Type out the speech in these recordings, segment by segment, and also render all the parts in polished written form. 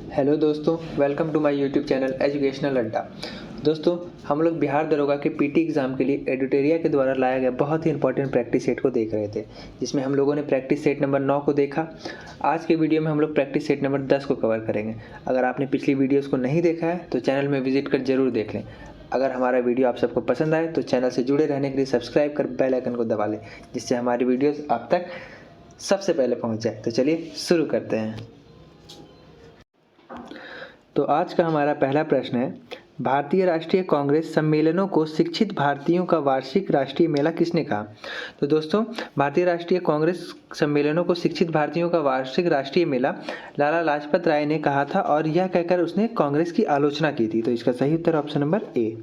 Hello दोस्तों, welcome to my YouTube channel Educational Adda. दोस्तों, हम लोग बिहार दरोगा के पीटी एग्ज़ाम के लिए एडिटोरिया के द्वारा लाया गया बहुत ही इंपॉर्टेंट प्रैक्टिस सेट को देख रहे थे, जिसमें हम लोगों ने प्रैक्टिस सेट नंबर 9 को देखा। आज के वीडियो में हम लोग प्रैक्टिस सेट नंबर 10 को कवर करेंगे। अगर आपने पिछली वीडियोस को नहीं देखा है तो चैनल में विजिट कर जरूर देख लें। अगर हमारा वीडियो आप सबको पसंद आए तो चैनल से जुड़े रहने के लिए सब्सक्राइब कर बेल आइकन को दबा लें, जिससे हमारी वीडियोस आप तक सबसे पहले पहुंच जाए। तो चलिए शुरू करते हैं। तो आज का हमारा पहला प्रश्न है, भारतीय राष्ट्रीय कांग्रेस सम्मेलनों को शिक्षित भारतीयों का वार्षिक राष्ट्रीय मेला किसने कहा? तो दोस्तों, भारतीय राष्ट्रीय कांग्रेस सम्मेलनों को शिक्षित भारतीयों का वार्षिक राष्ट्रीय मेला लाला लाजपत राय ने कहा था, और यह कहकर उसने कांग्रेस की आलोचना की थी। तो इसका सही उत्तर option number A.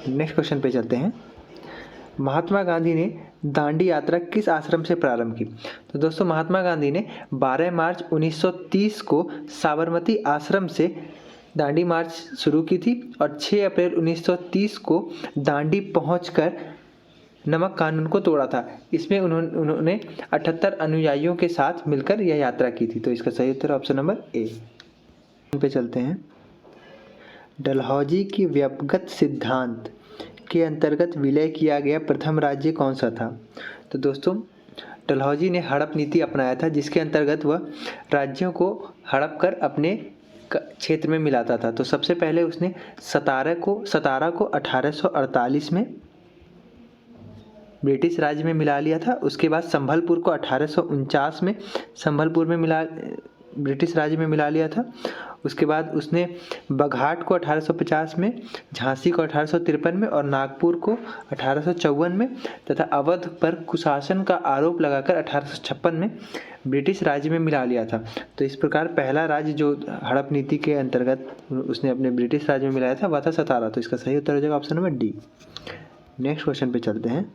Next question पे चलते हैं। महात्मा गांधी ने दांडी यात्रा किस आश्रम से प्रारंभ की? तो दोस्तों, महात्मा गांधी ने 12 मार्च 1930 को साबरमती आश्रम से दांडी मार्च शुरू की थी और 6 अप्रैल 1930 को दांडी पहुंचकर नमक कानून को तोड़ा था। इसमें उन्होंने 78 अनुयायियों के साथ मिलकर यह यात्रा की थी। तो इसका सही उत्तर ऑप्शन नंबर ए पे चलते हैं। डलहौजी की व्यपगत सिद्धांत के अंतर्गत विलय किया गया प्रथम राज्य कौन सा था? तो दोस्तों, डलहौजी ने हड़प नीति अपनाया था, जिसके अंतर्गत वह राज्यों को हड़प कर अपने क्षेत्र में मिलाता था। तो सबसे पहले उसने सतारा को 1848 में ब्रिटिश राज्य में मिला लिया था। उसके बाद संभलपुर को 1849 में ब्रिटिश राज्य में मिला लिया था। उसके बाद उसने बघाट को 1850 में, झांसी को 1853 में और नागपुर को 1854 में तथा अवध पर कुशासन का आरोप लगाकर 1856 में ब्रिटिश राज्य में मिला लिया था। तो इस प्रकार पहला राज्य जो हड़प नीति के अंतर्गत उसने अपने ब्रिटिश राज्य में मिलाया था वह था सतारा। तो इसका सही उत्तर हो जाएगा option number D. Next question पे चलते हैं।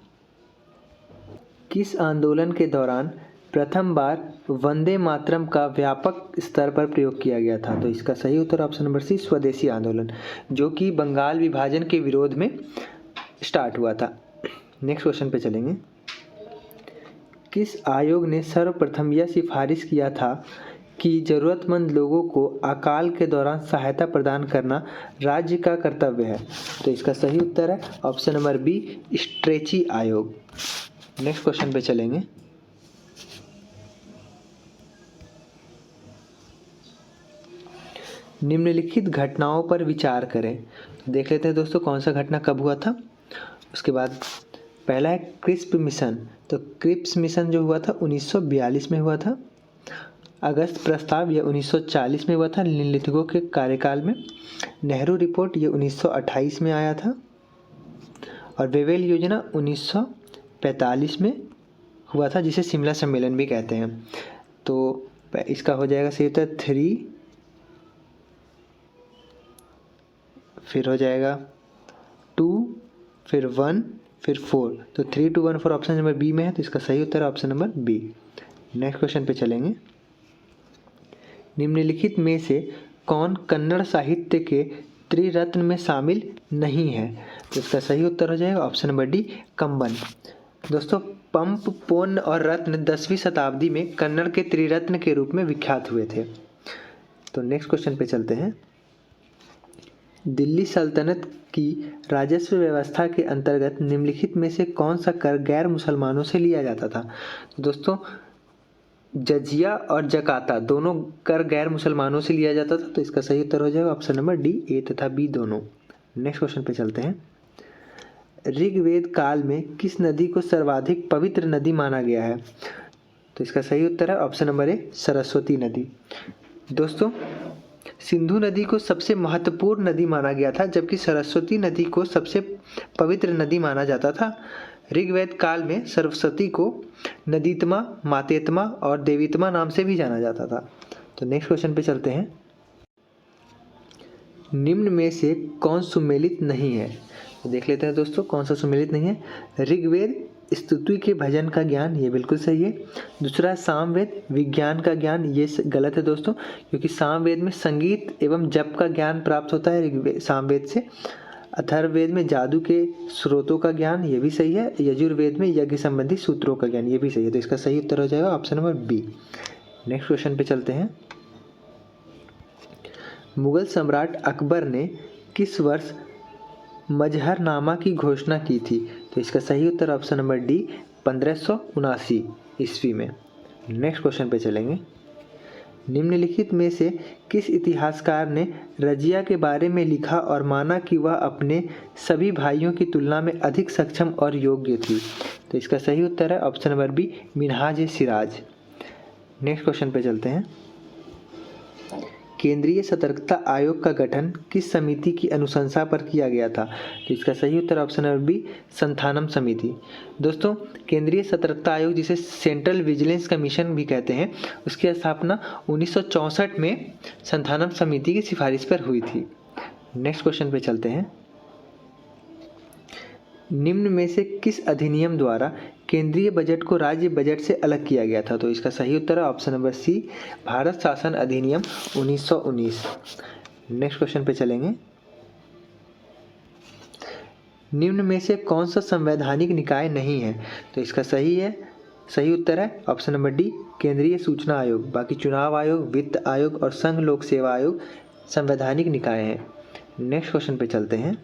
किस आंदोलन के दौरान प्रथम बार वंदे मातरम का व्यापक स्तर पर प्रयोग किया गया था? तो इसका सही उत्तर ऑप्शन नंबर सी, स्वदेशी आंदोलन, जो कि बंगाल विभाजन के विरोध में स्टार्ट हुआ था। नेक्स्ट क्वेश्चन पे चलेंगे। किस आयोग ने सर्वप्रथम यह सिफारिश किया था कि जरूरतमंद लोगों को अकाल के दौरान सहायता प्रदान करना राज्य का कर्तव्य है? तो इसका सही उत्तर है ऑप्शन नंबर बी, स्ट्रेची आयोग। नेक्स्ट क्वेश्चन पे चलेंगे। निम्नलिखित घटनाओं पर विचार करें। देख लेते हैं दोस्तों, कौन सा घटना कब हुआ था। उसके बाद पहला है क्रिस्प मिशन। तो क्रिप्स मिशन जो हुआ था 1942 में हुआ था। अगस्त प्रस्ताव ये 1940 में हुआ था निम्नलिखितों के कार्यकाल में। नेहरू रिपोर्ट ये 1928 में आया था और वेवेल योजना 1945 में हुआ था, जिसे शिमला सम्मेलन भी कहते हैं। तो इसका हो जाएगा सही उत्तर 3, फिर हो जाएगा 2, फिर 1, फिर 4। तो 3, 2, 1, 4 ऑप्शन नंबर बी में है। तो इसका सही उत्तर है option number B. Next question पे चलेंगे। निम्नलिखित में से कौन कन्नड़ साहित्य के त्रिरत्न में शामिल नहीं है? तो इसका सही उत्तर हो जाएगा ऑप्शन नंबर डी, कंबन। दोस्तों, पंप, पोन्न और रत्न 10वीं शताब्दी में कन्नड़ के त्रिरत्न के रूप में विख्यात हुए थे। तो नेक्स्ट क्वेश्चन पे चलते हैं। दिल्ली सल्तनत की राजस्व व्यवस्था के अंतर्गत निम्नलिखित में से कौन सा कर गैर मुसलमानों से लिया जाता था? तो दोस्तों, जजिया और जकाता दोनों कर गैर मुसलमानों से लिया जाता था। तो इसका सही उत्तर हो जाएगा ऑप्शन नंबर डी, ए तथा बी दोनों। नेक्स्ट क्वेश्चन पे चलते हैं। ऋग्वेद काल में किस नदी को सर्वाधिक पवित्र नदी माना गया है? तो इसका सही उत्तर है ऑप्शन नंबर ए, सरस्वती नदी। दोस्तों, सिंधु नदी को सबसे महत्वपूर्ण नदी माना गया था, जबकि सरस्वती नदी को सबसे पवित्र नदी माना जाता था। ऋग्वेद काल में सरस्वती को नदीतमा, मातेतमा और देवीतमा नाम से भी जाना जाता था। तो नेक्स्ट क्वेश्चन पे चलते हैं। निम्न में से कौन सुमेलित नहीं है? तो देख लेते हैं दोस्तों, कौन सा सुमेलित नहीं है। ऋग्वेद स्तुति के भजन का ज्ञान, ये बिल्कुल सही है। दूसरा सामवेद विज्ञान का ज्ञान, ये गलत है दोस्तों, क्योंकि सामवेद में संगीत एवं जप का ज्ञान प्राप्त होता है सामवेद से। अथर्ववेद में जादू के स्रोतों का ज्ञान, ये भी सही है। यजुर्वेद में यज्ञ संबंधी सूत्रों का ज्ञान, ये भी सही है। तो इसका सही उत्तर हो जाएगा option number B. Next question पे चलते हैं। मुगल सम्राट अकबर ने किस वर्ष मजहरनामा की घोषणा की थी? तो इसका सही उत्तर ऑप्शन नंबर डी 1579 ईस्वी में। नेक्स्ट क्वेश्चन पे चलेंगे। निम्नलिखित में से किस इतिहासकार ने रजिया के बारे में लिखा और माना कि वह अपने सभी भाइयों की तुलना में अधिक सक्षम और योग्य थी? तो इसका सही उत्तर है option number B Minhaj Siraj. Next question पे चलते हैं। केंद्रीय सतर्कता आयोग का गठन किस समिति की अनुशंसा पर किया गया था? तो इसका सही उत्तर ऑप्शन नंबर बी संथानम समिति। दोस्तों, केंद्रीय सतर्कता आयोग जिसे सेंट्रल विजिलेंस कमीशन भी कहते हैं, उसकी स्थापना 1964 में संथानम समिति की सिफारिश पर हुई थी। नेक्स्ट क्वेश्चन पे चलते हैं। निम्न में से किस अधिनियम द्वारा केंद्रीय बजट को राज्य बजट से अलग किया गया था? तो इसका सही उत्तर है ऑप्शन नंबर सी भारत शासन अधिनियम 1919। नेक्स्ट क्वेश्चन पे चलेंगे। निम्न में से कौन सा संवैधानिक निकाय नहीं है? तो इसका सही उत्तर है ऑप्शन नंबर डी केंद्रीय सूचना आयोग। बाकी चुनाव आयोग, वित्त आयोग और संघ लोक सेवा आयोग संवैधानिक निकाय हैं। नेक्स्ट क्वेश्चन पे चलते हैं।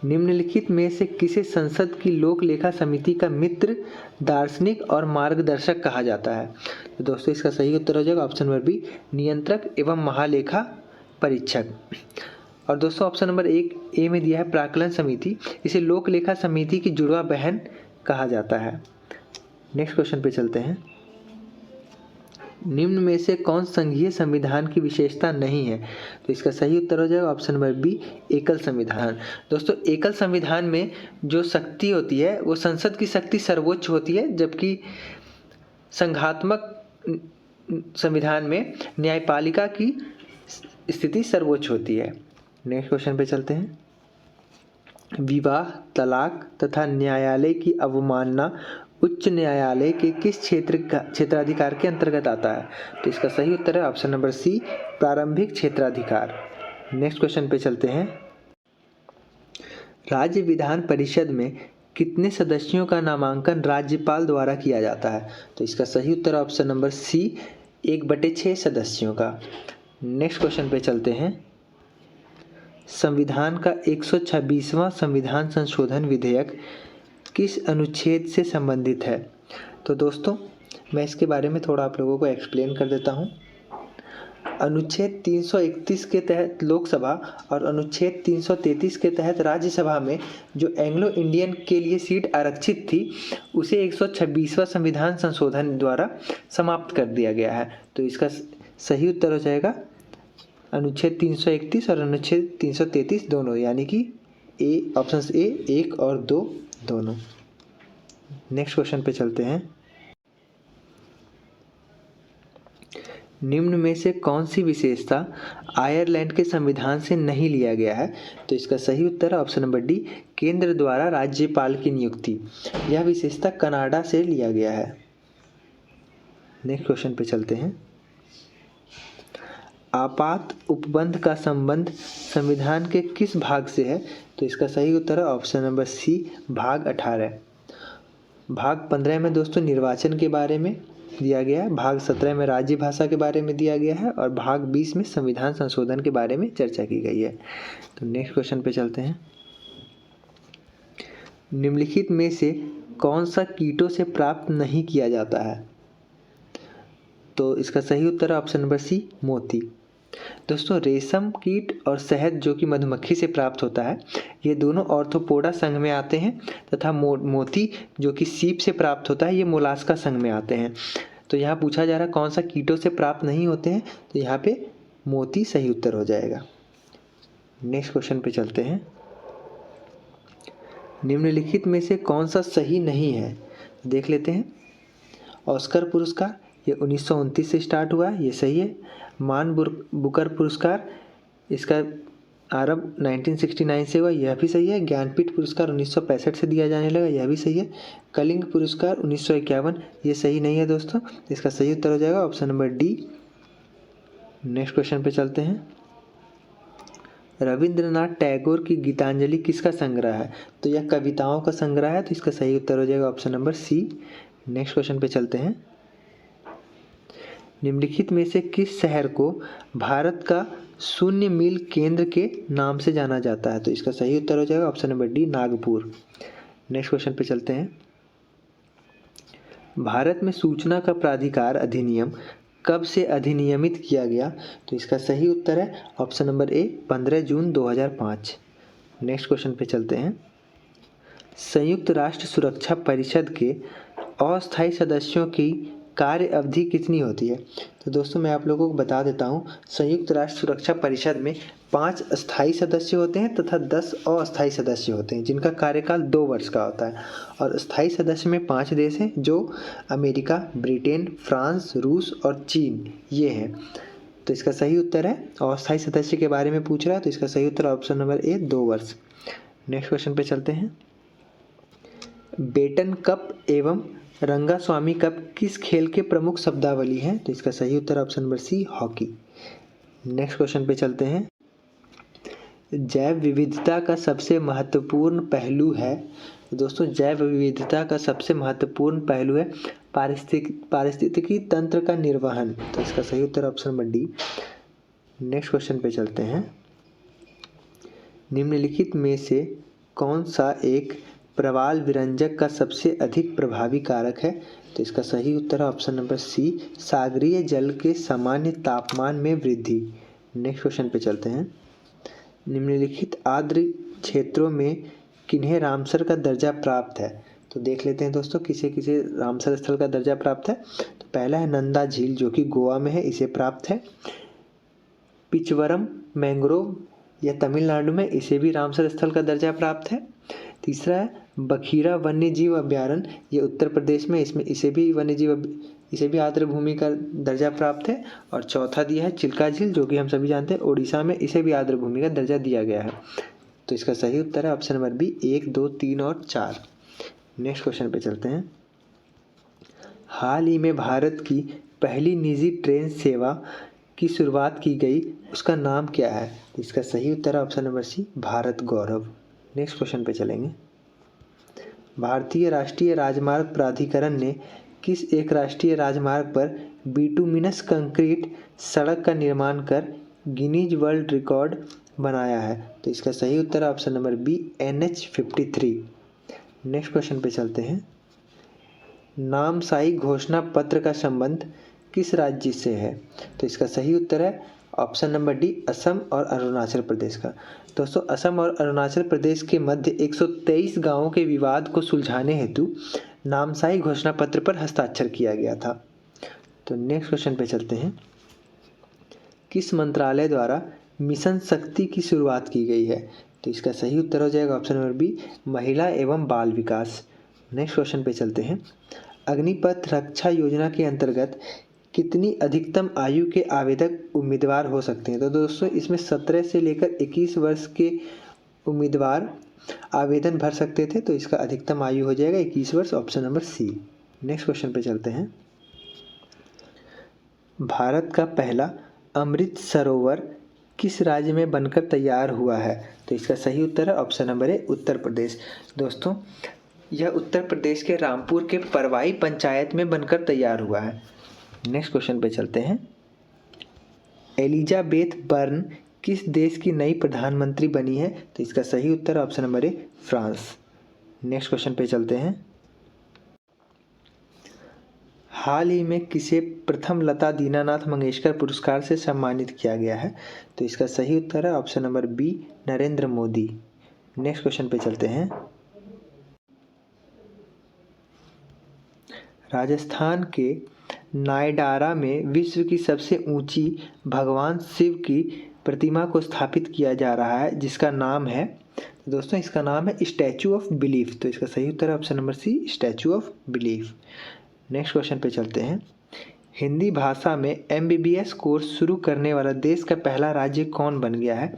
निम्नलिखित में से किसे संसद की लोक लेखा समिति का मित्र, दार्शनिक और मार्गदर्शक कहा जाता है? तो दोस्तों, इसका सही उत्तर हो जाएगा ऑप्शन नंबर बी नियंत्रक एवं महालेखा परीक्षक। और दोस्तों, ऑप्शन नंबर 1 ए में दिया है प्राक्कलन समिति, इसे लोक लेखा समिति की जुड़वा बहन कहा जाता है। नेक्स्ट क्वेश्चन पे चलते हैं। निम्न में से कौन संघीय संविधान की विशेषता नहीं है? तो इसका सही उत्तर हो जाएगा ऑप्शन नंबर बी एकल संविधान। दोस्तों, एकल संविधान में जो शक्ति होती है वो संसद की शक्ति सर्वोच्च होती है, जबकि संघात्मक संविधान में न्यायपालिका की स्थिति सर्वोच्च होती है। नेक्स्ट क्वेश्चन पे चलते हैं। विवाह, तलाक तथा न्यायालय की अवमानना उच्च न्यायालय के किस क्षेत्राधिकार के अंतर्गत आता है? तो इसका सही उत्तर है ऑप्शन नंबर सी प्रारंभिक क्षेत्राधिकार। नेक्स्ट क्वेश्चन पे चलते हैं। राज्य विधान परिषद में कितने सदस्यों का नामांकन राज्यपाल द्वारा किया जाता है? तो इसका सही उत्तर ऑप्शन नंबर सी 1/6 सदस्यों का। नेक्स्ट क्वेश्चन पे चलते हैं। संविधान का 126वां संविधान संशोधन विधेयक किस अनुच्छेद से संबंधित है? तो दोस्तों, मैं इसके बारे में थोड़ा आप लोगों को एक्सप्लेन कर देता हूँ। अनुच्छेद 331 के तहत लोकसभा और अनुच्छेद 333 के तहत राज्यसभा में जो एंग्लो इंडियन के लिए सीट आरक्षित थी, उसे 126वां संविधान संशोधन द्वारा समाप्त कर दिया गया है। तो इसका सही उत्तर हो जाएगा अनुच्छेद 331 और अनुच्छेद 333 दोनों, यानी कि ए ऑप्शन ए 1 और 2 दोनों। नेक्स्ट क्वेश्चन पे चलते हैं। निम्न में से कौन सी विशेषता आयरलैंड के संविधान से नहीं लिया गया है? तो इसका सही उत्तर है ऑप्शन नंबर डी केंद्र द्वारा राज्यपाल की नियुक्ति। यह विशेषता कनाडा से लिया गया है। नेक्स्ट क्वेश्चन पे चलते हैं। आपात उपबंध का संबंध संविधान के किस भाग से है? तो इसका सही उत्तर है ऑप्शन नंबर सी भाग 18। भाग 15 में दोस्तों निर्वाचन के बारे में दिया गया है, भाग 17 में राज्य भाषा के बारे में दिया गया है और भाग 20 में संविधान संशोधन के बारे में चर्चा की गई है। तो नेक्स्ट क्वेश्चन पे चलते हैं। निम्नलिखित में से कौन सा कीटों से प्राप्त नहीं किया जाता है? तो इसका सही उत्तर है ऑप्शन नंबर सी मोती। दोस्तों, रेशम कीट और शहद जो कि मधुमक्खी से प्राप्त होता है, ये दोनों ऑर्थोपोडा संघ में आते हैं तथा मोती जो कि सीप से प्राप्त होता है, ये मोलास्का संघ में आते हैं। तो यहाँ पूछा जा रहा है कौन सा कीटों से प्राप्त नहीं होते हैं, तो यहाँ पे मोती सही उत्तर हो जाएगा। नेक्स्ट क्वेश्चन पे चलते हैं। निम्नलिखित में से कौन सा सही नहीं है, देख लेते हैं। ऑस्कर पुरस्कार ये 1929 से स्टार्ट हुआ है, ये सही है। मान बुकर पुरस्कार इसका आरंभ 1969 से हुआ, यह भी सही है। ज्ञानपीठ पुरस्कार 1965 से दिया जाने लगा, यह भी सही है। कलिंग पुरस्कार 1951, ये सही नहीं है दोस्तों, इसका सही उत्तर हो जाएगा option number D. Next question पे चलते हैं। रविंद्रनाथ टैगोर की गीतांजलि किसका संग्रह है? तो यह कविताओं का संग्रह है, तो इसका सही उत्तर हो जाएगा option number C. Next question पे चलते हैं। निम्नलिखित में से किस शहर को भारत का शून्य मील केंद्र के नाम से जाना जाता है? तो इसका सही उत्तर हो जाएगा option number D, Nagpur. Next question पे चलते हैं। भारत में सूचना का प्राधिकार अधिनियम कब से अधिनियमित किया गया? तो इसका सही उत्तर है ऑप्शन नंबर ए, 15 जून 2005। नेक्स्ट क्वेश्चन पे चलते हैं। संयुक्त राष्ट्र सुरक्षा परिषद के अस्थायी सदस्यों की कार्य अवधि कितनी होती है? तो दोस्तों मैं आप लोगों को बता देता हूँ, संयुक्त राष्ट्र सुरक्षा परिषद में 5 स्थायी सदस्य होते हैं तथा 10 अस्थायी सदस्य होते हैं जिनका कार्यकाल 2 वर्ष का होता है। और स्थायी सदस्य में 5 देश हैं जो अमेरिका, ब्रिटेन, फ्रांस, रूस और चीन ये हैं। तो इसका सही उत्तर है, अस्थायी सदस्य के बारे में पूछ रहा है तो इसका सही उत्तर ऑप्शन नंबर ए, 2 वर्ष। नेक्स्ट क्वेश्चन पे चलते हैं। बेटन कप एवं रंगास्वामी कप किस खेल के प्रमुख शब्दावली हैं? तो इसका सही उत्तर option number C, hockey. Next question पे चलते हैं। जैव विविधता का सबसे महत्वपूर्ण पहलू है। तो दोस्तों जैव विविधता का सबसे महत्वपूर्ण पहलू है पारिस्थितिकी तंत्र का निर्वहन। तो इसका सही उत्तर option number D. Next question पे चलते हैं। निम्नलिखित में से कौन सा एक प्रवाल विरंजक का सबसे अधिक प्रभावी कारक है? तो इसका सही उत्तर है ऑप्शन नंबर सी, सागरीय जल के सामान्य तापमान में वृद्धि। नेक्स्ट क्वेश्चन पे चलते हैं। निम्नलिखित आर्द्र क्षेत्रों में किन्हें रामसर का दर्जा प्राप्त है? तो देख लेते हैं दोस्तों किसे किसे रामसर स्थल का दर्जा प्राप्त है। तो पहला है नंदा झील जो कि गोवा में है, इसे प्राप्त है। पिचवरम मैंग्रोव या तमिलनाडु में, इसे भी रामसर स्थल का दर्जा प्राप्त है। तीसरा है बखीरा वन्य जीव अभ्यारण्य, ये उत्तर प्रदेश में, इसमें इसे भी आर्द्र भूमि का दर्जा प्राप्त है। और चौथा दिया है चिल्का झील जो कि हम सभी जानते हैं उड़ीसा में, इसे भी आर्द्र भूमि का दर्जा दिया गया है। तो इसका सही उत्तर है ऑप्शन नंबर बी, 1, 2, 3 और 4। नेक्स्ट क्वेश्चन पे चलते हैं। हाल ही में भारत की पहली निजी ट्रेन सेवा की शुरुआत की गई, उसका नाम क्या है? तो इसका सही उत्तर है ऑप्शन नंबर सी, भारत गौरव। नेक्स्ट क्वेश्चन पे चलेंगे। भारतीय राष्ट्रीय राजमार्ग प्राधिकरण ने किस एक राष्ट्रीय राजमार्ग पर बिटुमिनस कंक्रीट सड़क का निर्माण कर गिनीज वर्ल्ड रिकॉर्ड बनाया है? तो इसका सही उत्तर है option number B, NH-53। Next question पे चलते हैं। नामसाई घोषणा पत्र का संबंध किस राज्य से है? तो इसका सही उत्तर है ऑप्शन नंबर डी, असम और अरुणाचल प्रदेश का। दोस्तों असम और अरुणाचल प्रदेश के मध्य 123 गांवों के विवाद को सुलझाने हेतु नामसाई घोषणा पत्र पर हस्ताक्षर किया गया था। तो नेक्स्ट क्वेश्चन पे चलते हैं। किस मंत्रालय द्वारा मिशन शक्ति की शुरुआत की गई है? तो इसका सही उत्तर हो जाएगा ऑप्शन नंबर बी, महिला एवं बाल विकास। नेक्स्ट क्वेश्चन पे चलते हैं। अग्निपथ रक्षा योजना के अंतर्गत कितनी अधिकतम आयु के आवेदक उम्मीदवार हो सकते हैं? तो दोस्तों इसमें 17 से लेकर 21 वर्ष के उम्मीदवार आवेदन भर सकते थे। तो इसका अधिकतम आयु हो जाएगा 21 वर्ष, option number C. Next question पे चलते हैं। भारत का पहला अमृत सरोवर किस राज्य में बनकर तैयार हुआ है? तो इसका सही उत्तर है ऑप्शन नंबर ए, उत्तर प्रदेश। दोस्तों यह उत्तर प्रदेश के रामपुर के परवाई पंचायत में बनकर तैयार हुआ है। नेक्स्ट क्वेश्चन पे चलते हैं। एलिजाबेथ बर्न किस देश की नई प्रधानमंत्री बनी है? तो इसका सही उत्तर option number A, France. Next question पे चलते हैं। हाल ही में किसे प्रथम लता दीनानाथ मंगेशकर पुरस्कार से सम्मानित किया गया है? तो इसका सही उत्तर है option number B, Narendra Modi. Next question पे चलते हैं। राजस्थान के नायडारा में विश्व की सबसे ऊंची भगवान शिव की प्रतिमा को स्थापित किया जा रहा है जिसका नाम है, दोस्तों इसका नाम है स्टैचू ऑफ बिलीफ। तो इसका सही उत्तर है option number C, Statue of Belief. Next question पे चलते हैं। हिंदी भाषा में MBBS कोर्स शुरू करने वाला देश का पहला राज्य कौन बन गया है?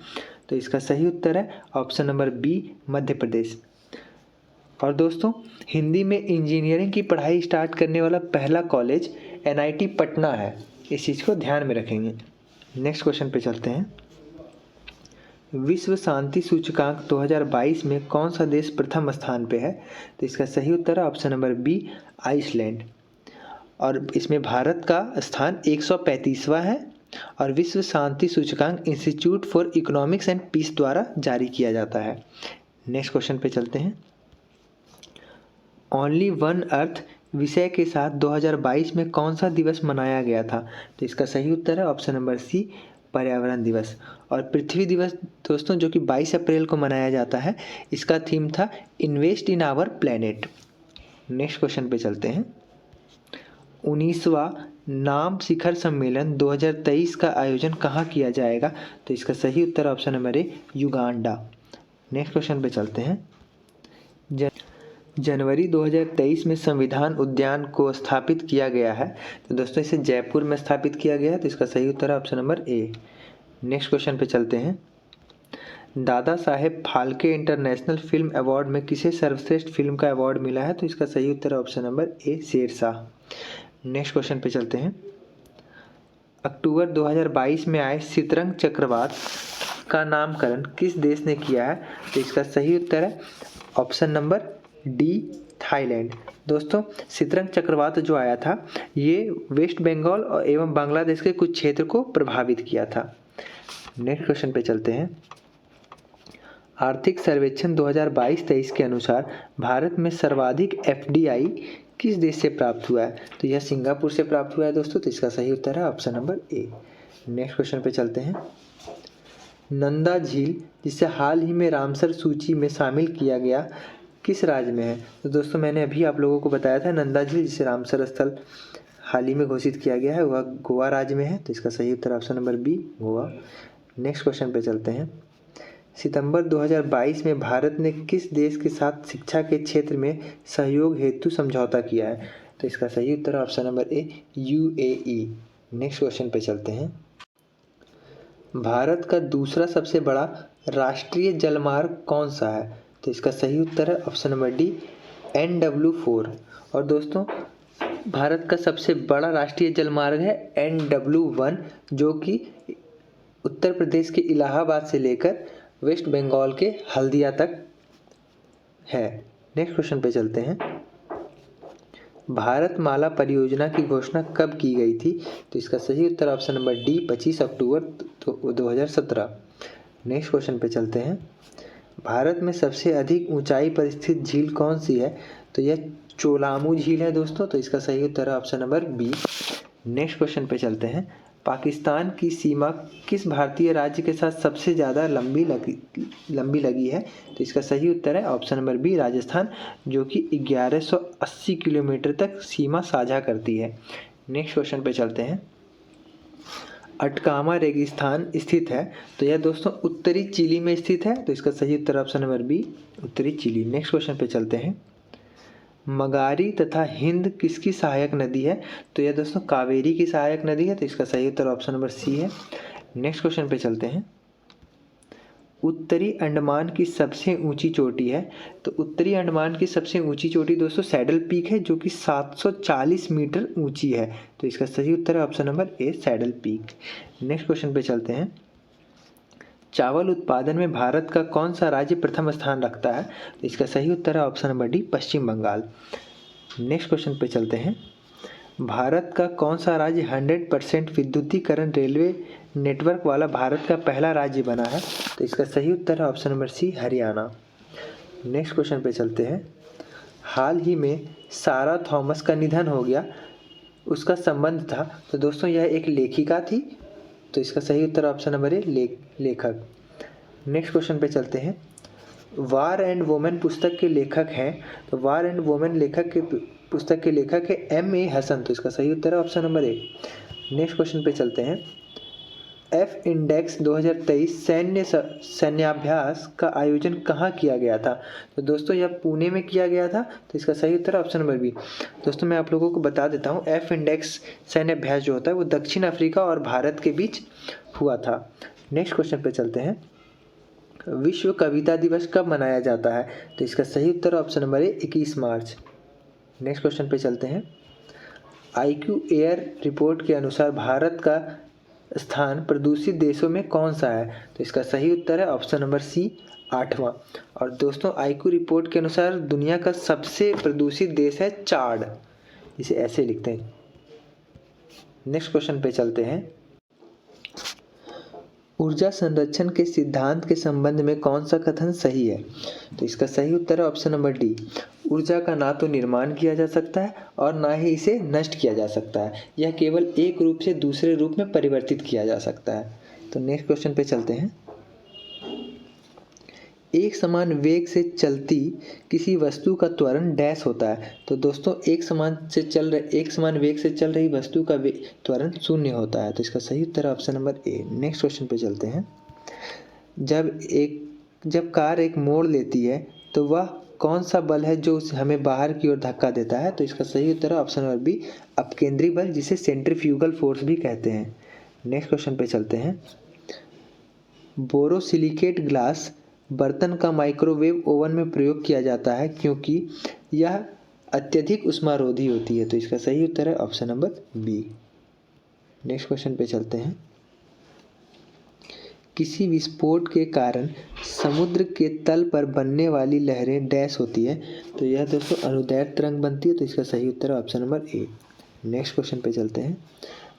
तो इसका सही उत्तर है option number B, Madhya Pradesh. और दोस्तों हिंदी में इंजीनियरिंग की पढ़ाई स्टार्ट करने वाला पहला कॉलेज NIT पटना है, इस चीज़ को ध्यान में रखेंगे। नेक्स्ट क्वेश्चन पे चलते हैं। विश्व शांति सूचकांक 2022 में कौन सा देश प्रथम स्थान पे है? तो इसका सही उत्तर है ऑप्शन नंबर बी, आइसलैंड। और इसमें भारत का स्थान 135वां है और विश्व शांति सूचकांक Institute for Economics and Peace द्वारा जारी किया जाता है। नेक्स्ट क्वेश्चन पे चलते हैं। ओनली वन अर्थ विषय के साथ 2022 में कौन सा दिवस मनाया गया था? तो इसका सही उत्तर है ऑप्शन नंबर सी, पर्यावरण दिवस। और पृथ्वी दिवस दोस्तों जो कि 22 अप्रैल को मनाया जाता है, इसका थीम था invest in our planet. Next question पे चलते हैं। 19वां नाम शिखर सम्मेलन 2023 का आयोजन कहाँ किया जाएगा? तो इसका सही उत्तर option number A, Uganda. Next question पे चलते हैं। जनवरी 2023 में संविधान उद्यान को स्थापित किया गया है, तो दोस्तों इसे जयपुर में स्थापित किया गया है, तो इसका सही उत्तर है option number A. Next question पे चलते हैं। Dada Saheb Phalke international film award में किसे सर्वश्रेष्ठ फिल्म का अवार्ड मिला है? तो इसका सही उत्तर है option number A, Shershah. Next question पे चलते हैं। अक्टूबर 2022 में आए शतरंग चक्रवात का नामकरण किस देश ने किया है? तो इसका सही उत्तर है ऑप्शन नंबर डी, थाईलैंड। दोस्तों शतरंग चक्रवात जो आया था ये वेस्ट बंगाल और एवं बांग्लादेश के कुछ क्षेत्र को प्रभावित किया था। नेक्स्ट क्वेश्चन पे चलते हैं। आर्थिक सर्वेक्षण 2022-23 के अनुसार भारत में सर्वाधिक एफडीआई किस देश से प्राप्त हुआ है? तो यह सिंगापुर से प्राप्त हुआ है दोस्तों, तो इसका सही उत्तर है option number A. Next question पे चलते हैं। नंदा झील जिसे हाल ही में रामसर सूची में शामिल किया गया किस राज्य में है? तो दोस्तों मैंने अभी आप लोगों को बताया था नंदा झील जिसे रामसर स्थल हाल ही में घोषित किया गया है वह गोवा राज्य में है, तो इसका सही उत्तर option number B, Goa. Next question पे चलते हैं। सितंबर 2022 में भारत ने किस देश के साथ शिक्षा के क्षेत्र में सहयोग हेतु समझौता किया है? तो इसका सही उत्तर option number A, UAE. Next question पे चलते हैं। भारत का दूसरा सबसे बड़ा राष्ट्रीय जलमार्ग कौन सा है? तो इसका सही उत्तर है ऑप्शन नंबर डी, NW4। और दोस्तों भारत का सबसे बड़ा राष्ट्रीय जलमार्ग है NW1 जो कि उत्तर प्रदेश के इलाहाबाद से लेकर वेस्ट बंगाल के हल्दिया तक है। नेक्स्ट क्वेश्चन पे चलते हैं। भारत माला परियोजना की घोषणा कब की गई थी? तो इसका सही उत्तर ऑप्शन नंबर डी, 25 अक्टूबर 2017। नेक्स्ट क्वेश्चन पे चलते हैं। भारत में सबसे अधिक ऊंचाई पर स्थित झील कौन सी है? तो यह चोलामू झील है दोस्तों, तो इसका सही उत्तर है option number B. Next question पे चलते हैं। पाकिस्तान की सीमा किस भारतीय राज्य के साथ सबसे ज़्यादा लंबी लगी है? तो इसका सही उत्तर है ऑप्शन नंबर बी, राजस्थान, जो कि 1180 किलोमीटर तक सीमा साझा करती है। नेक्स्ट क्वेश्चन पे चलते हैं। अटकामा रेगिस्तान स्थित है, तो यह दोस्तों उत्तरी चिली में स्थित है, तो इसका सही उत्तर ऑप्शन नंबर बी, उत्तरी चिली। नेक्स्ट क्वेश्चन पे चलते हैं। मगारी तथा हिंद किसकी सहायक नदी है? तो यह दोस्तों कावेरी की सहायक नदी है, तो इसका सही उत्तर ऑप्शन नंबर सी है। नेक्स्ट क्वेश्चन पे चलते हैं। उत्तरी अंडमान की सबसे ऊंची चोटी है, तो उत्तरी अंडमान की सबसे ऊंची चोटी दोस्तों सैडल पीक है जो कि 740 मीटर ऊंची है, तो इसका सही उत्तर है ऑप्शन नंबर ए, सैडल पीक। नेक्स्ट क्वेश्चन पे चलते हैं। चावल उत्पादन में भारत का कौन सा राज्य प्रथम स्थान रखता है? तो इसका सही उत्तर है ऑप्शन नंबर डी, पश्चिम बंगाल। नेक्स्ट क्वेश्चन पे चलते हैं। भारत का कौन सा राज्य 100% विद्युतीकरण रेलवे नेटवर्क वाला भारत का पहला राज्य बना है? तो इसका सही उत्तर है option number C, Haryana. Next question पे चलते हैं। हाल ही में सारा थॉमस का निधन हो गया, उसका संबंध था, तो दोस्तों यह एक लेखिका थी, तो इसका सही उत्तर ऑप्शन नंबर ए, लेखक। नेक्स्ट क्वेश्चन पे चलते हैं। वार एंड वुमेन पुस्तक के लेखक हैं, तो वार एंड वुमेन पुस्तक के लेखक है M.A. हसन, तो इसका सही उत्तर है option number A. Next question पे चलते हैं। F इंडेक्स 2023 सैन्याभ्यास का आयोजन कहाँ किया गया था? तो दोस्तों यह पुणे में किया गया था, तो इसका सही उत्तर है ऑप्शन नंबर बी। दोस्तों मैं आप लोगों को बता देता हूँ, F इंडेक्स सैन्याभ्यास जो होता है वो दक्षिण अफ्रीका और भारत के बीच हुआ था। नेक्स्ट क्वेश्चन पे चलते हैं। विश्व कविता दिवस कब मनाया जाता है? तो इसका सही उत्तर option number A, 21 March. Next question पे चलते हैं। IQ एयर रिपोर्ट के अनुसार भारत का स्थान प्रदूषित देशों में कौन सा है? तो इसका सही उत्तर है ऑप्शन नंबर सी, 8वां। और दोस्तों IQ रिपोर्ट के अनुसार दुनिया का सबसे प्रदूषित देश है चाड, इसे ऐसे लिखते हैं नेक्स्ट क्वेश्चन पे चलते हैं। ऊर्जा संरक्षण के सिद्धांत के संबंध में कौन सा कथन सही है? तो इसका सही उत्तर है ऑप्शन नंबर डी। ऊर्जा का ना तो निर्माण किया जा सकता है और ना ही इसे नष्ट किया जा सकता है, यह केवल एक रूप से दूसरे रूप में परिवर्तित किया जा सकता है। तो नेक्स्ट क्वेश्चन पे चलते हैं। एक समान वेग से चलती किसी वस्तु का त्वरण डैश होता है। तो दोस्तों एक समान वेग से चल रही वस्तु का त्वरण 0 होता है। तो इसका सही उत्तर है option number A. Next question पे चलते हैं। जब कार एक मोड़ लेती है तो वह कौन सा बल है जो हमें बाहर की ओर धक्का देता है? तो इसका सही उत्तर है ऑप्शन नंबर बी, अपकेंद्री बल, जिसे सेंट्रीफ्यूगल फोर्स भी कहते हैं। नेक्स्ट क्वेश्चन पे चलते हैं। बोरोसिलिकेट ग्लास बर्तन का माइक्रोवेव ओवन में प्रयोग किया जाता है क्योंकि यह अत्यधिक उष्मारोधी होती है। तो इसका सही उत्तर है option number B. Next question पे चलते हैं। किसी विस्फोट के कारण समुद्र के तल पर बनने वाली लहरें डैश होती है। तो यह दोस्तों अनुदैर्ध्य तरंग बनती है। तो इसका सही उत्तर है option number A. Next question पे चलते हैं।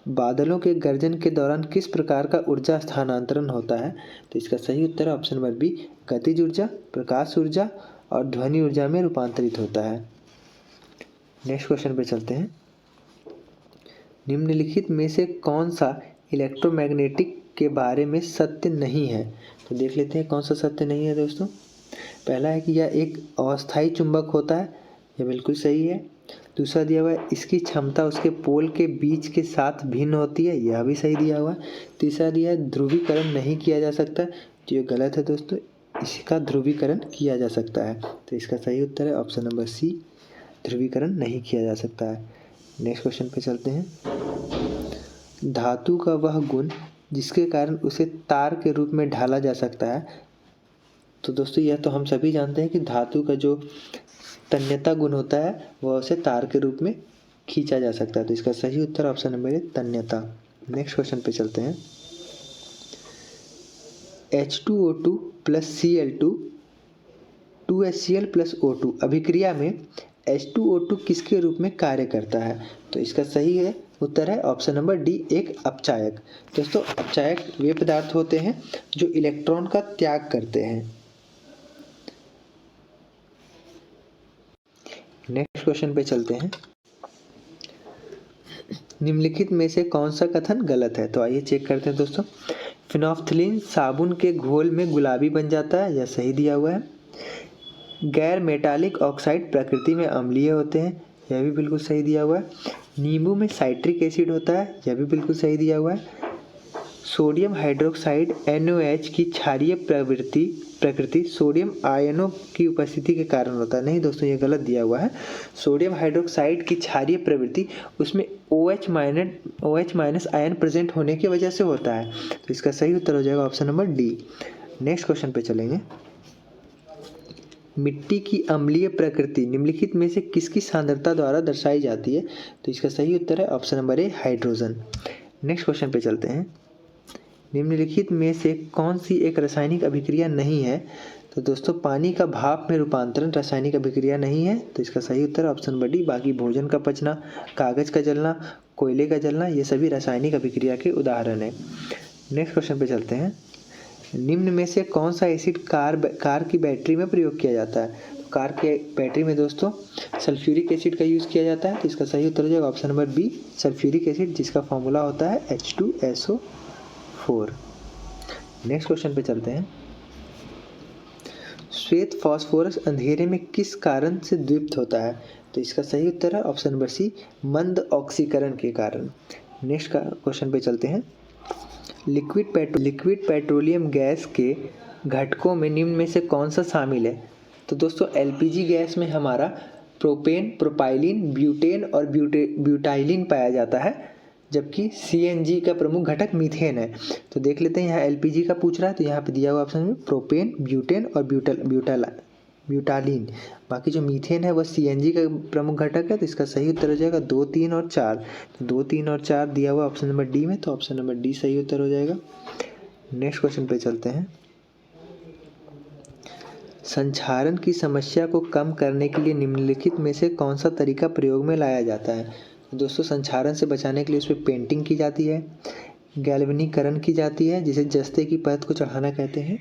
बादलों के गर्जन के दौरान किस प्रकार का ऊर्जा स्थानांतरण होता है? तो इसका सही उत्तर है ऑप्शन नंबर बी, गतिज ऊर्जा, प्रकाश ऊर्जा और ध्वनि ऊर्जा में रूपांतरित होता है। नेक्स्ट क्वेश्चन पे चलते हैं। निम्नलिखित में से कौन सा इलेक्ट्रोमैग्नेटिक के बारे में सत्य नहीं है? तो देख लेते हैं कौन सा सत्य नहीं है दोस्तों। पहला है कि यह एक अस्थायी चुंबक होता है, यह बिल्कुल सही है। दूसरा दिया हुआ है इसकी क्षमता उसके पोल के बीच के साथ भिन्न होती है, यह भी सही दिया हुआ है। तीसरा दिया है ध्रुवीकरण नहीं किया जा सकता, तो ये गलत है दोस्तों, इसका ध्रुवीकरण किया जा सकता है। तो इसका सही उत्तर है ऑप्शन नंबर सी, ध्रुवीकरण नहीं किया जा सकता है। नेक्स्ट क्वेश्चन पे चलते हैं। धातु का वह गुण जिसके कारण उसे तार के रूप में ढाला जा सकता है। तो दोस्तों यह तो हम सभी जानते हैं कि धातु का जो तन्यता गुण होता है वह उसे तार के रूप में खींचा जा सकता है। तो इसका सही उत्तर ऑप्शन नंबर है तन्यता। नेक्स्ट क्वेश्चन पे चलते हैं। H2O2 plus Cl2 2HCl plus O2 अभिक्रिया में H2O2 किसके रूप में कार्य करता है? तो इसका सही है उत्तर है ऑप्शन नंबर डी, एक अपचायक। दोस्तों अपचायक वे पदार्थ होते हैं जो इलेक्ट्रॉन का त्याग करते हैं। नेक्स्ट क्वेश्चन पे चलते हैं। निम्नलिखित में से कौन सा कथन गलत है? तो आइए चेक करते हैं दोस्तों। फिनोल्फ्थलीन साबुन के घोल में गुलाबी बन जाता है, यह सही दिया हुआ है। गैर मेटालिक ऑक्साइड प्रकृति में अम्लीय होते हैं, यह भी बिल्कुल सही दिया हुआ है। नींबू में साइट्रिक एसिड होता है, यह भी बिल्कुल सही दिया हुआ है। सोडियम हाइड्रोक्साइड NaOH की क्षारीय प्रकृति सोडियम आयनों की उपस्थिति के कारण होता है। नहीं दोस्तों, ये गलत दिया हुआ है। सोडियम हाइड्रोक्साइड की क्षारीय प्रवृत्ति उसमें OH माइनस आयन प्रेजेंट होने की वजह से होता है। तो इसका सही उत्तर हो जाएगा option number D. Next question पे चलेंगे। मिट्टी की अम्लीय प्रकृति निम्नलिखित में से किसकी सांद्रता द्वारा दर्शाई जाती है? तो इसका सही उत्तर है ऑप्शन नंबर ए, हाइड्रोजन। नेक्स्ट क्वेश्चन पे चलते हैं। निम्नलिखित में से कौन सी एक रासायनिक अभिक्रिया नहीं है? तो दोस्तों पानी का भाप में रूपांतरण रासायनिक अभिक्रिया नहीं है। तो इसका सही उत्तर ऑप्शन नंबर डी। बाकी भोजन का पचना, कागज का जलना, कोयले का जलना, ये सभी रासायनिक अभिक्रिया के उदाहरण हैं। नेक्स्ट क्वेश्चन पे चलते हैं। निम्न में से कौन सा एसिड कार की बैटरी में प्रयोग किया जाता है? कार के बैटरी में दोस्तों सल्फ्यूरिक एसिड का यूज़ किया जाता है। तो इसका सही उत्तर हो जाएगा option number B, sulphuric acid, जिसका फॉर्मूला होता है H2SO4। नेक्स्ट क्वेश्चन पे चलते हैं। श्वेत फास्फोरस अंधेरे में किस कारण से द्विप्त होता है? तो इसका सही उत्तर है ऑप्शन नंबर सी, मंद ऑक्सीकरण के कारण। नेक्स्ट का क्वेश्चन पे चलते हैं। लिक्विड पेट्रोलियम गैस के घटकों में निम्न में से कौन सा शामिल है? तो दोस्तों LPG गैस में हमारा प्रोपेन, प्रोपाइलिन, ब्यूटेन और ब्यूटाइलिन पाया जाता है, जबकि CNG का प्रमुख घटक मीथेन है। तो देख लेते हैं, यहाँ LPG का पूछ रहा है तो यहाँ पे दिया हुआ ऑप्शन में प्रोपेन, ब्यूटेन और ब्यूटालिन। बाकी जो मीथेन है वह CNG का प्रमुख घटक है। तो इसका सही उत्तर हो जाएगा 2, 3 और 4। तो 2, 3 और 4 दिया हुआ ऑप्शन नंबर डी में, तो ऑप्शन नंबर डी सही उत्तर हो जाएगा। नेक्स्ट क्वेश्चन पे चलते हैं। संक्षारण की समस्या को कम करने के लिए निम्नलिखित में से कौन सा तरीका प्रयोग में लाया जाता है? दोस्तों संक्षारण से बचाने के लिए उस पर पेंटिंग की जाती है, गैल्वेनीकरण की जाती है जिसे जस्ते की परत को चढ़ाना कहते हैं,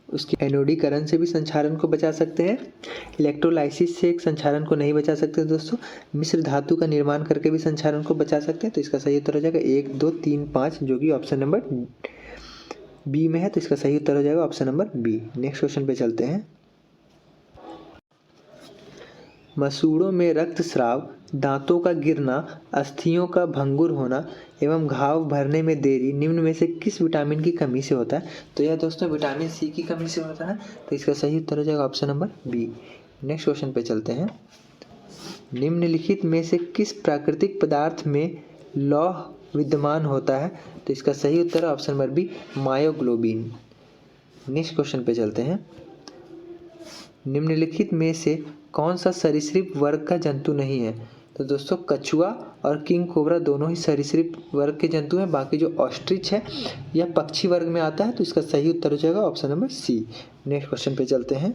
उसकी एनोडीकरण से भी संक्षारण को बचा सकते हैं, इलेक्ट्रोलाइसिस से एक संक्षारण को नहीं बचा सकते दोस्तों, मिश्र धातु का निर्माण करके भी संक्षारण को बचा सकते हैं। तो इसका सही उत्तर हो जाएगा 1, 2, 3, 5 जो कि ऑप्शन नंबर बी में है। तो इसका सही उत्तर हो जाएगा option number B. Next question पे चलते हैं। मसूड़ों में रक्तस्राव, दांतों का गिरना, अस्थियों का भंगुर होना एवं घाव भरने में देरी निम्न में से किस विटामिन की कमी से होता है? तो यह दोस्तों विटामिन सी की कमी से होता है। तो इसका सही उत्तर हो जाएगा option number B. Next question पे चलते हैं। निम्नलिखित में से किस प्राकृतिक पदार्थ में लौह विद्यमान होता है? तो इसका सही उत्तर है option number B, myoglobin. Next question पे चलते हैं। निम्नलिखित में से कौन सा सरीसृप वर्ग का जंतु नहीं है? तो दोस्तों कछुआ और किंग कोबरा दोनों ही सरीसृप वर्ग के जंतु हैं। बाकी जो ऑस्ट्रिच है यह पक्षी वर्ग में आता है। तो इसका सही उत्तर हो जाएगा option number C. Next question पे चलते हैं।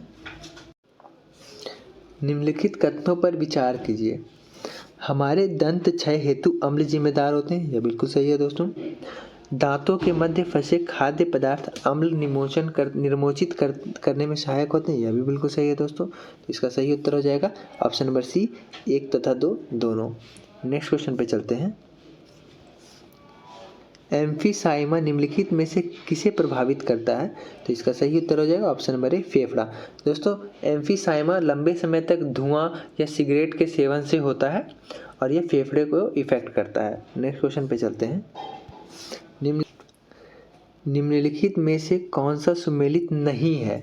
निम्नलिखित कथनों पर विचार कीजिए। हमारे दंत क्षय हेतु अम्ल जिम्मेदार होते हैं, यह बिल्कुल सही है दोस्तों। दांतों के मध्य फंसे खाद्य पदार्थ अम्ल निर्मोचित करने में सहायक होते हैं, यह भी बिल्कुल सही है दोस्तों। तो इसका सही उत्तर हो जाएगा ऑप्शन नंबर सी, 1 तथा 2 दोनों। नेक्स्ट क्वेश्चन पे चलते हैं। एम्फीसाइमा निम्नलिखित में से किसे प्रभावित करता है? तो इसका सही उत्तर हो जाएगा ऑप्शन नंबर ए, फेफड़ा। दोस्तों एम्फीसाइमा लंबे समय तक धुआं या सिगरेट के सेवन से होता है और यह फेफड़े को इफेक्ट करता है। नेक्स्ट क्वेश्चन पे चलते हैं। निम्नलिखित में से कौन सा सुमेलित नहीं है?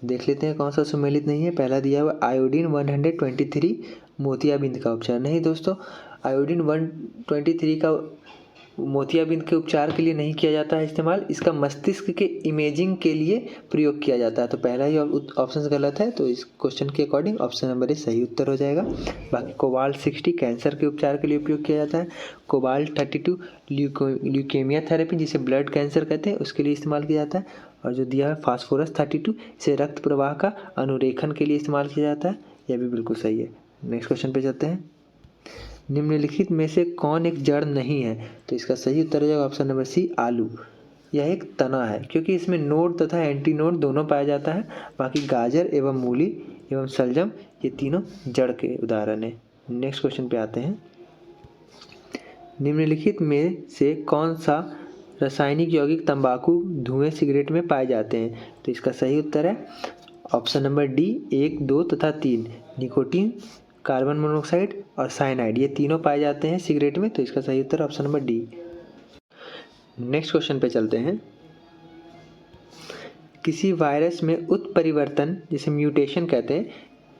देख लेते हैं कौन सा सुमेलित नहीं है। पहला दिया हुआ आयोडीन 123 मोतियाबिंद का उपचार। नहीं दोस्तों, आयोडीन 123 का मोतियाबिंद के उपचार के लिए नहीं किया जाता है इस्तेमाल, इसका मस्तिष्क के इमेजिंग के लिए प्रयोग किया जाता है। तो पहला ही ऑप्शन गलत है। तो इस क्वेश्चन के अकॉर्डिंग ऑप्शन नंबर ए सही उत्तर हो जाएगा। बाकी कोबाल्ट 60 कैंसर के उपचार के लिए उपयोग किया जाता है। कोबाल्ट 32 ल्यूकेमिया थेरेपी जिसे ब्लड कैंसर कहते हैं उसके लिए इस्तेमाल किया जाता है। और जो दिया है फास्फोरस 32 इसे रक्त प्रवाह का अनुरेखन के लिए इस्तेमाल किया जाता है, यह भी बिल्कुल सही है। नेक्स्ट क्वेश्चन पे चलते हैं। निम्नलिखित में से कौन एक जड़ नहीं है? तो इसका सही उत्तर हो जाएगा ऑप्शन नंबर सी, आलू। यह एक तना है क्योंकि इसमें नोड तथा एंटी नोड दोनों पाया जाता है। बाकी गाजर एवं मूली एवं शलजम ये तीनों जड़ के उदाहरण हैं। नेक्स्ट क्वेश्चन पे आते हैं। निम्नलिखित में से कौन सा रासायनिक यौगिक तंबाकू धुएं सिगरेट में पाए जाते हैं? तो इसका सही उत्तर है ऑप्शन नंबर डी, 1, 2 तथा 3। निकोटीन, कार्बन मोनोऑक्साइड और साइनाइड ये तीनों पाए जाते हैं सिगरेट में। तो इसका सही उत्तर option number D. Next question पे चलते हैं। किसी वायरस में उत्परिवर्तन जिसे म्यूटेशन कहते हैं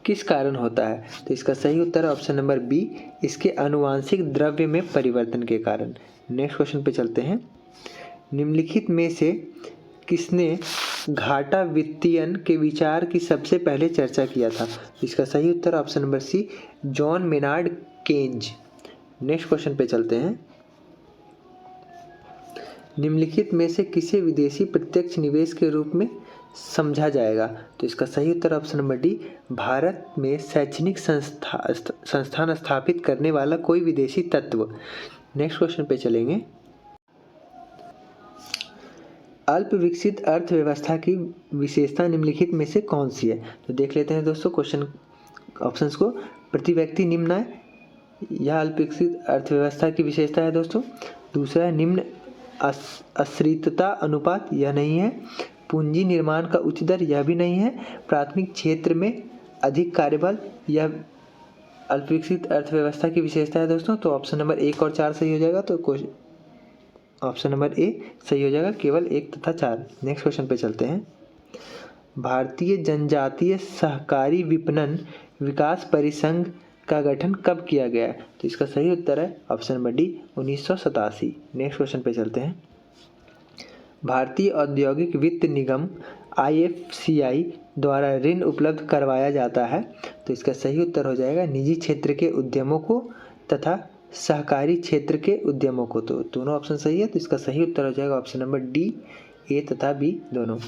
किस कारण होता है? तो इसका सही उत्तर है ऑप्शन नंबर बी, इसके आनुवांशिक द्रव्य में परिवर्तन के कारण। नेक्स्ट क्वेश्चन पे चलते हैं। निम्नलिखित में से किसने घाटा वित्तीयन के विचार की सबसे पहले चर्चा किया था? इसका सही उत्तर option number C, John Maynard Keynes. Next question पे चलते हैं। निम्नलिखित में से किसे विदेशी प्रत्यक्ष निवेश के रूप में समझा जाएगा? तो इसका सही उत्तर ऑप्शन नंबर डी, भारत में शैक्षणिक संस्थान स्थापित करने वाला कोई विदेशी तत्व। नेक्स्ट क्वेश्चन पे चलेंगे। अल्प विकसित अर्थव्यवस्था की विशेषता निम्नलिखित में से कौन सी है? तो देख लेते हैं दोस्तों क्वेश्चन ऑप्शंस को। प्रति व्यक्ति निम्न आय, यह अल्प विकसित अर्थव्यवस्था की विशेषता है दोस्तों। दूसरा है निम्न आश्रितता अनुपात, यह नहीं है। पूंजी निर्माण का उच्च दर, यह भी नहीं है। प्राथमिक क्षेत्र में अधिक कार्यबल, यह अल्प विकसित अर्थव्यवस्था की विशेषता है दोस्तों। तो ऑप्शन नंबर 1 और 4 सही हो जाएगा। तो ऑप्शन नंबर ए सही हो जाएगा, केवल 1 तथा 4। नेक्स्ट क्वेश्चन पे चलते हैं। भारतीय जनजातीय सहकारी विपणन विकास परिसंघ का गठन कब किया गया? तो इसका सही उत्तर है option number D, 1987। Next question पे चलते हैं। भारतीय औद्योगिक वित्त निगम IFCI द्वारा ऋण उपलब्ध करवाया जाता है। तो इसका सही उत्तर हो जाएगा निजी क्षेत्र के उद्यमों को तथा सहकारी क्षेत्र के उद्यमों को। तो दोनों ऑप्शन सही है। तो इसका सही उत्तर हो जाएगा ऑप्शन नंबर डी, ए तथा बी दोनों।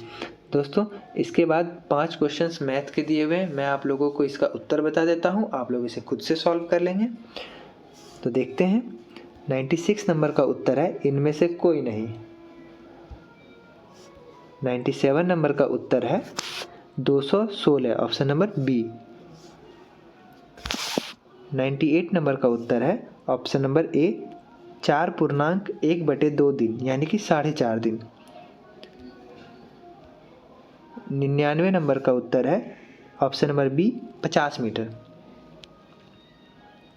दोस्तों इसके बाद 5 क्वेश्चंस मैथ के दिए हुए हैं, मैं आप लोगों को इसका उत्तर बता देता हूं, आप लोग इसे खुद से सॉल्व कर लेंगे। तो देखते हैं 96 नंबर का उत्तर है इनमें से कोई नहीं। 97 नंबर का उत्तर है 216, ऑप्शन नंबर बी। 98 नंबर का उत्तर है ऑप्शन नंबर ए 4.1/2 दिन यानी कि 4.5 दिन। 99 नंबर का उत्तर है ऑप्शन नंबर बी 50 मीटर।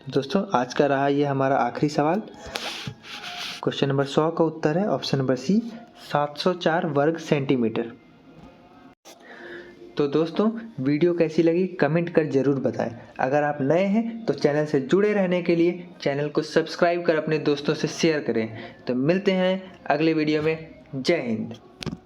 दोस्तों आज का रहा ये हमारा आखिरी सवाल। क्वेश्चन नंबर 100 का उत्तर है ऑप्शन नंबर सी 704 वर्ग सेंटीमीटर। तो दोस्तों वीडियो कैसी लगी कमेंट कर ज़रूर बताएं। अगर आप नए हैं तो चैनल से जुड़े रहने के लिए चैनल को सब्सक्राइब कर अपने दोस्तों से शेयर करें। तो मिलते हैं अगले वीडियो में। जय हिंद।